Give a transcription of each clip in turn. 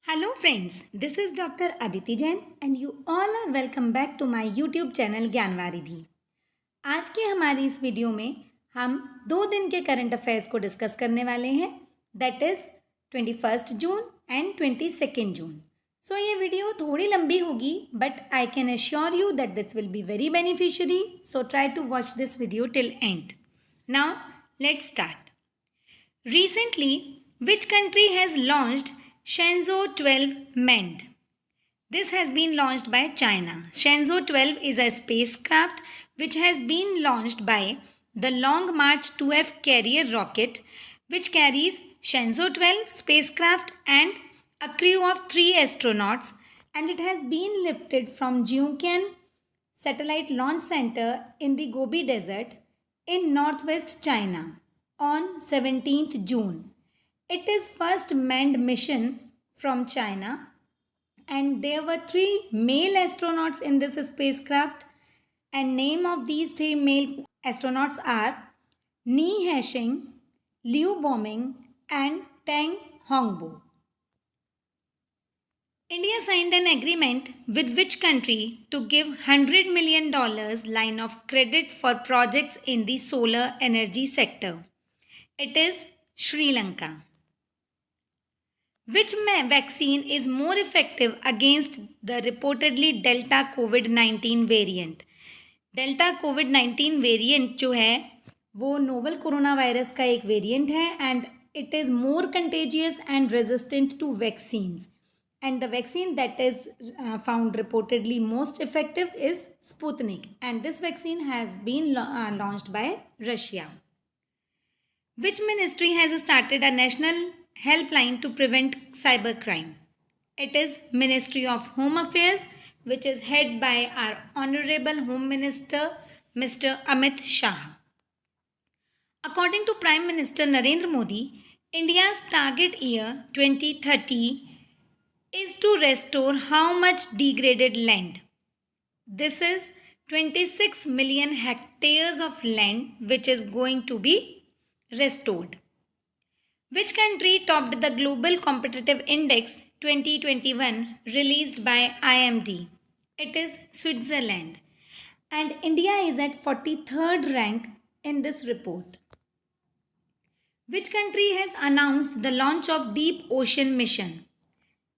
Hello friends, this is Dr. Aditi Jain and you all are welcome back to my YouTube channel ज्ञानवारिधि। आज के हमारी इस video में हम 2 दिन के करंट अफेयर्स को डिस्कस करने वाले हैं, that is 21 June and 22 June. So ये वीडियो थोड़ी लंबी होगी but I can assure you that this will be very beneficiary, so try to watch this video till end. Now let's start. Recently, which country has launched Shenzhou 12 manned? This has been launched by China. Shenzhou 12 is a spacecraft which has been launched by the Long March 2F carrier rocket, which carries Shenzhou 12 spacecraft and a crew of 3 astronauts, and it has been lifted from Jiuquan Satellite Launch Center in the Gobi Desert in northwest China on 17th June. It is first manned mission from China and there were 3 male astronauts in this spacecraft, and name of these 3 male astronauts are Ni Haisheng, Liu Boming and Tang Hongbo. India signed an agreement with which country to give $100 million line of credit for projects in the solar energy sector? It is Sri Lanka. Which vaccine is more effective against the reportedly Delta COVID-19 variant? Delta COVID-19 variant जो है वो novel corona virus का एक variant है and it is more contagious and resistant to vaccines. And the vaccine that is found reportedly most effective is Sputnik, and this vaccine has been launched by Russia. Which ministry has started a national helpline to prevent cybercrime? It is Ministry of Home Affairs, which is headed by our Honorable Home Minister, Mr. Amit Shah. According to Prime Minister Narendra Modi, India's target year 2030 is to restore how much degraded land? This is 26 million hectares of land which is going to be restored. Which country topped the Global Competitive Index 2021 released by IMD? It is Switzerland. And India is at 43rd rank in this report. Which country has announced the launch of Deep Ocean Mission?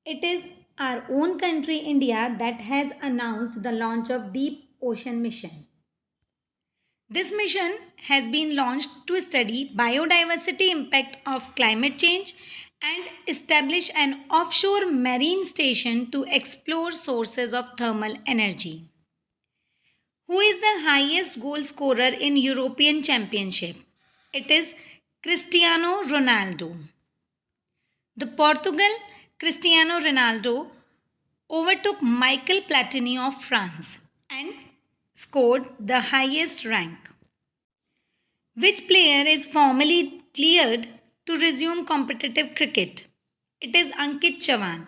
It is our own country, India, that has announced the launch of Deep Ocean Mission. This mission has been launched to study biodiversity impact of climate change and establish an offshore marine station to explore sources of thermal energy. Who is the highest goal scorer in European Championship? It is Cristiano Ronaldo. The Portugal Cristiano Ronaldo overtook Michael Platini of France and scored the highest rank. Which player is formally cleared to resume competitive cricket? It is Ankit Chauhan.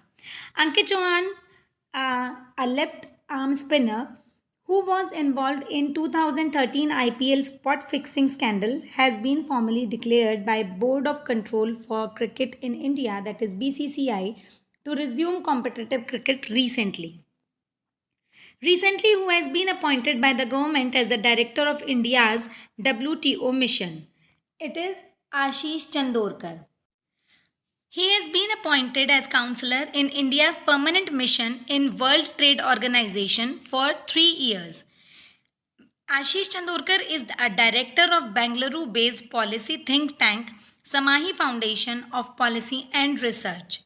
Ankit Chauhan, a left arm spinner who was involved in 2013 IPL spot fixing scandal, has been formally declared by Board of Control for Cricket in India, that is BCCI, to resume competitive cricket recently. Who has been appointed by the government as the director of India's WTO mission? It is Ashish Chandorkar. He has been appointed as counselor in India's permanent mission in World Trade Organization for 3 years. Ashish Chandorkar is a director of Bangalore-based policy think tank Samahi Foundation of Policy and Research.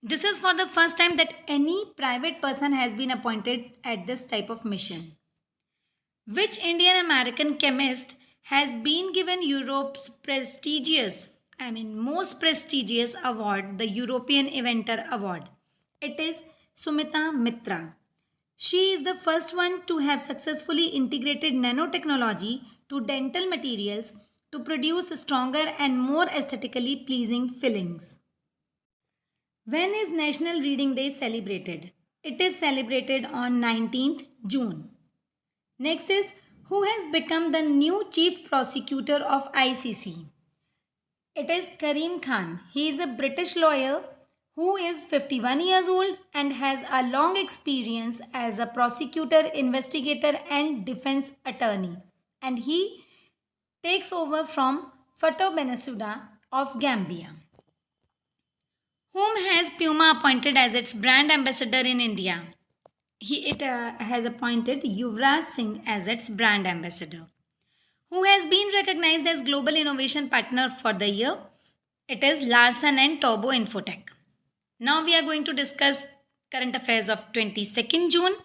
This is for the first time that any private person has been appointed at this type of mission. Which Indian American chemist has been given Europe's most prestigious award, the European Inventor Award? It is Sumita Mitra. She is the first one to have successfully integrated nanotechnology to dental materials to produce stronger and more aesthetically pleasing fillings. When is National Reading Day celebrated? It is celebrated on 19th June. Next is, who has become the new Chief Prosecutor of ICC? It is Karim Khan. He is a British lawyer who is 51 years old and has a long experience as a prosecutor, investigator and defense attorney. And he takes over from Fatou Bensouda of Gambia, whom has Puma appointed as its brand ambassador in India. It has appointed Yuvraj Singh as its brand ambassador, who has been recognized as Global Innovation Partner for the year. It is Larsen & Toubro Infotech. Now we are going to discuss current affairs of 22nd June.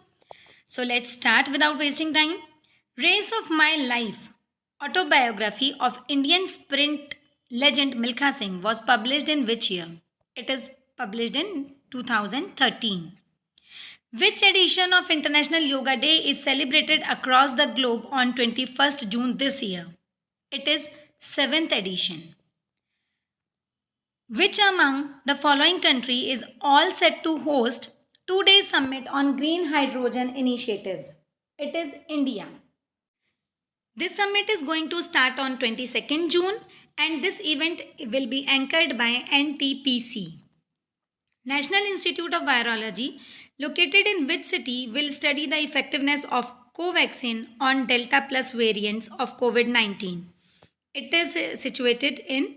So let's start without wasting time. Race of My Life, autobiography of Indian sprint legend Milkha Singh was published in which year? It is published in 2013. Which edition of International Yoga Day is celebrated across the globe on 21st June this year? It is 7th edition. Which among the following country is all set to host 2-day summit on green hydrogen initiatives? It is India. This summit is going to start on 22nd June and this event will be anchored by NTPC. National Institute of Virology, located in which city, will study the effectiveness of Covaxin on Delta Plus variants of COVID-19? It is situated in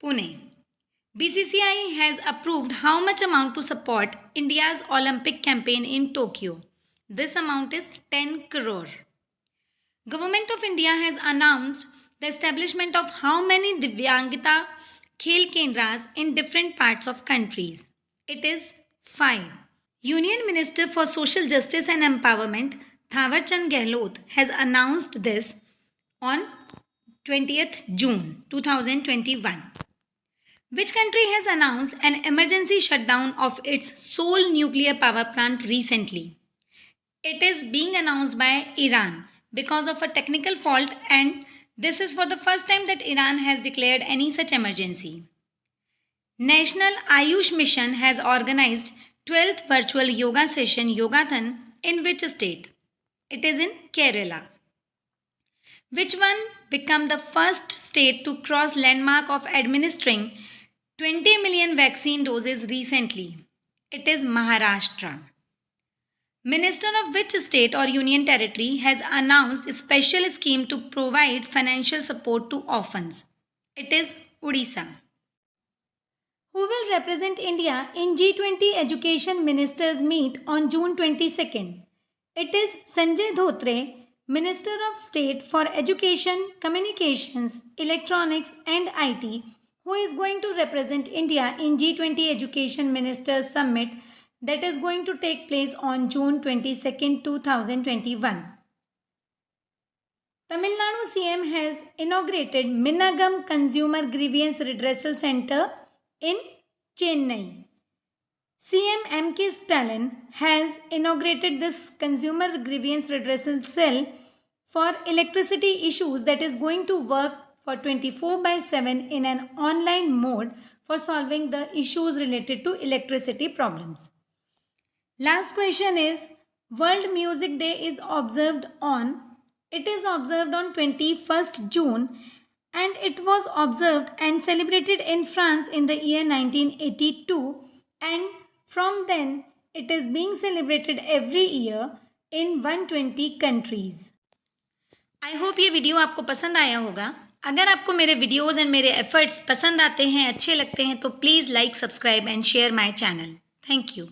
Pune. BCCI has approved how much amount to support India's Olympic campaign in Tokyo? This amount is 10 crore. Government of India has announced the establishment of how many Divyangita Khel Kendras in different parts of countries? It is 5. Union Minister for Social Justice and Empowerment Thawar Chand Gehlot has announced this on 20th June 2021. Which country has announced an emergency shutdown of its sole nuclear power plant recently? It is being announced by Iran because of a technical fault, and this is for the first time that Iran has declared any such emergency. National Ayush Mission has organized 12th virtual yoga session Yogathon in which state? It is in Kerala. Which one became the first state to cross landmark of administering 20 million vaccine doses recently? It is Maharashtra. Minister of which state or union territory has announced a special scheme to provide financial support to orphans? It is Odisha. Who will represent India in G20 Education Ministers Meet on June 22nd? It is Sanjay Dhotre, Minister of State for Education, Communications, Electronics and IT, who is going to represent India in G20 Education Ministers Summit that is going to take place on June 22nd, 2021. Tamil Nadu CM has inaugurated Minnagam Consumer Grievance Redressal Center in Chennai. CM M.K. Stalin has inaugurated this Consumer Grievance Redressal Cell for electricity issues that is going to work for 24/7 in an online mode for solving the issues related to electricity problems. Last question is, World Music Day is observed on 21st June and it was observed and celebrated in France in the year 1982, and from then it is being celebrated every year in 120 countries. I hope ये video आपको पसंद आया होगा. अगर आपको मेरे videos and मेरे efforts पसंद आते हैं, अच्छे लगते हैं, तो please like, subscribe and share my channel. Thank you.